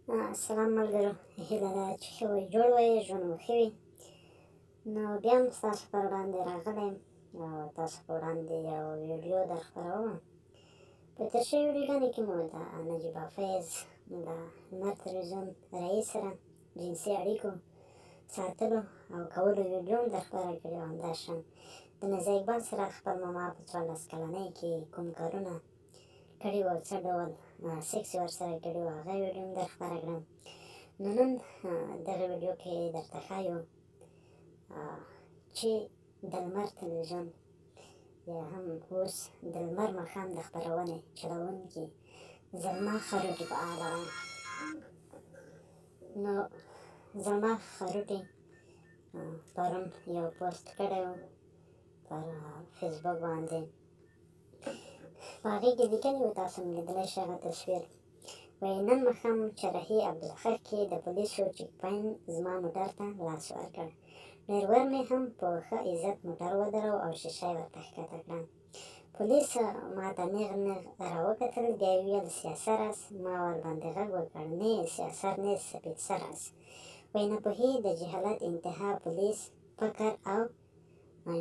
سلام ملګرو، هیله ده چې ښه وئ، جوړ وئ، ژوند مو ښه وي. نو بیا هم ستاسو پر وړاندې راغلی یم او تاسو په وړاندې یو ویډیو در خپرومه. په تېر شوي ویډیوګانو کې مو د نجیبه فیض د لمر تلویزیون رئیس سره جنسي اړیکو ساتلو او کولو ویډیو هم در خپره کړې وه. همداشان د نزیه اقبال سره خپل ماما په 14 کلنۍ کې کوم کارونه کړي وو، څه ډول سیکس یې ورسره کړي وو، هغه ویډیو هم در خپره کړم. نو نن دغه ویډیو کې درته ښایو چې د لمر تلویزیون یا هم اوس د لمر ماښام د خپرونې چلوونکي زلما خروټي په اړه ده. نو زلما خروټي پرون یو پوسټ کړی و پر فیسبوک باندې. په هغې کې لیکلي وو، تاسو هم لیدلی شئ هغه تصویر. وایي نن ماښام چرحي عبدالخیر کې د پولیسو چیک پاینټ زما موټر ته لاس ورکړ. ډریور مې هم په ښه عزت موټر ودراوه او شیشه یې ورته ښکته کړه. پولیس ما ته نیغ نیغ راوکتل، بیا یې وویل سیاسر است. ما ورباندې غږ وکړ نه سیاسر نیست، سپید سر است. وایي ناپوهي د جهالت انتها، پولیس، فقر او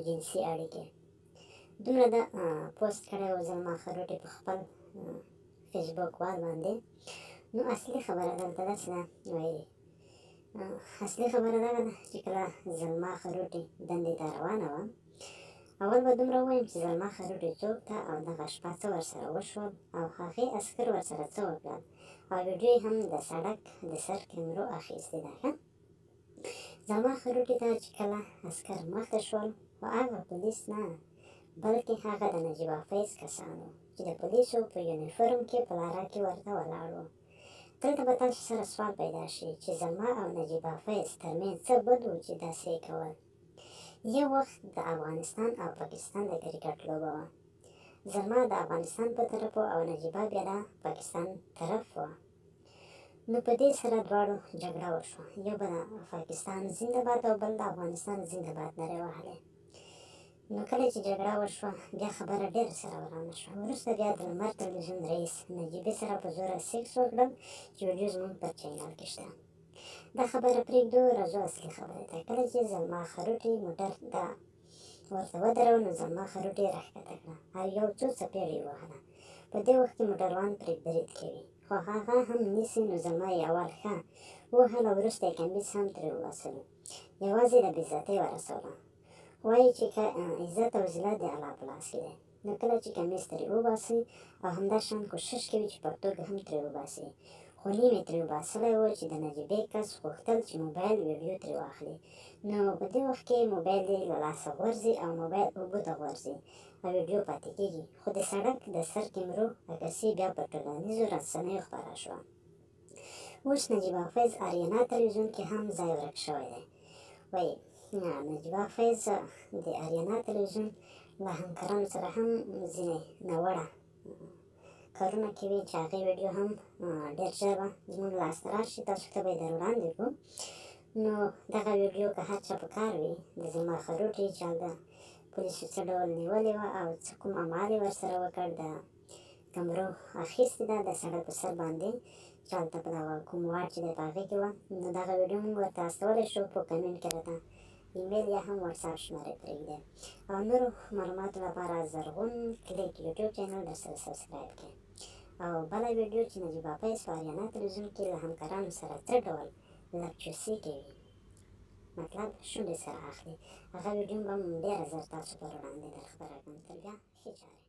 جنسي اړیکې. دومره د پوسټ کړی و زلما خروټي په خپل فیسبوک وال باندې. نو اصلي خبره دلته داسې ده، وایي اصلي خبره دغه ده چې کله زلما خروټي دندې ته روانه وه، اول به دومره ووایم چې زلما خروټي څوک ده او دغه شپه څه ورسره وشول او هغې عسکر ورسره څه وکړل، او ویډیو یې هم د سړک د سر کیمرو اخیستې ده. ښه، زلما خروټي ته چې کله عسکر مخته شول، خو هغه پولیس نه، بلکې هغه د نجیبه فیض کسان وو چې د پولیسو په یونیفورم کې په لاره کې ورته ولاړ وو. دلته به تاسو سره سوال پیدا شي چې زلما او نجیبه فیض ترمنځ څه بد وو چې داسې یې کول. یو وخت د افغانستان او پاکستان د کرکټ لوبه وه. زلما د افغانستان په طرف وه او نجیبه بیا د پاکستان طرف وه. نو په دې سره دواړو جګړه وشوه، یو به د پاکستان زنده باد او بل د افغانستان زنده باد نارې وهلې. نو کله چې جګړه وشوه، بیا خبره ډېره سره ورانه شوه. وروسته بیا د لمر تلویزیون رئیس نجیبې سره په زوره سیکس وکړل چې ویډیو زموږ پر چینل کې شته. دا خبره پرېږدو، راځو اصلي خبرې ته. کله چې زلما خروټي موټر ته ورته ودرول، نو زلما خروټي یې راښکته کړه او یو څو څپېړې یې ووهله. په دې وخت کې موټروان پرې برید کوي، خو هغه هم نیسي. نو زلما یې اول ښه ووهل او وروسته یې کمیس هم ترې وباسلو، یوازې د بېعزتۍ ورسوله. وایي چې عزت او ذلت د الله په لاس کې دی. نو کله چې کمیس ترې وباسي او همداشان کوشش کوي چې پرتوګ هم ترې وباسي، خو نیم یې ترې وباسلی و چې د نجیبې کس غوښتل چې موبایل ویډیو ترې واخلي. نو په دې وخت کې موبایل یې له لاسه غورځي او موبایل اوبو ته غورځي او ویډیو پاتې کېږي. خو د سړک د سر کیمرو عکاسي بیا په ټولنیزو رسنیو خپره شوه. اوس نجیبه فیض آریانا تلویزیون کې هم ځای ورک شوی دی. وایي نجیبه فیض د آریانا تلویزیون له همکارانو سره هم ځینې ناوړه کارونه کوي چې هغې ویډیو هم ډېر ژر به زموږ لاسته راشي، تاسو ته به یې در وړاندې کړو. نو دغه ویډیو که هر چا په کار وي، د زلما خروټي چې هلته پولیسو څه ډول نیولې وه او څه کوم عمل یې ورسره وکړ، د کمرو اخیستې ده د سړک په سر باندې چې هلته په دغه کوم واټ چې دی په هغې کې وه. نو دغه ویډیو موږ ورته استولی شو، په کمنټ کې راته ایمیل یا هم واتساپ شمېرې پرېږدئ او نورو معلوماتو لپاره زرغون کلیک یوټیوب چینل درسره سبسکرایب کړئ. او بله ویډیو چې نجیبه فیض په آریانا تلویزیون کې له همکارانو سره څه ډول لپچوسي کوي، مطلب شونډې سره اخلي، هغه ویډیو به ډېره زر تاسو پر وړاندې در خپره کړم. تر بیا ښې چارې.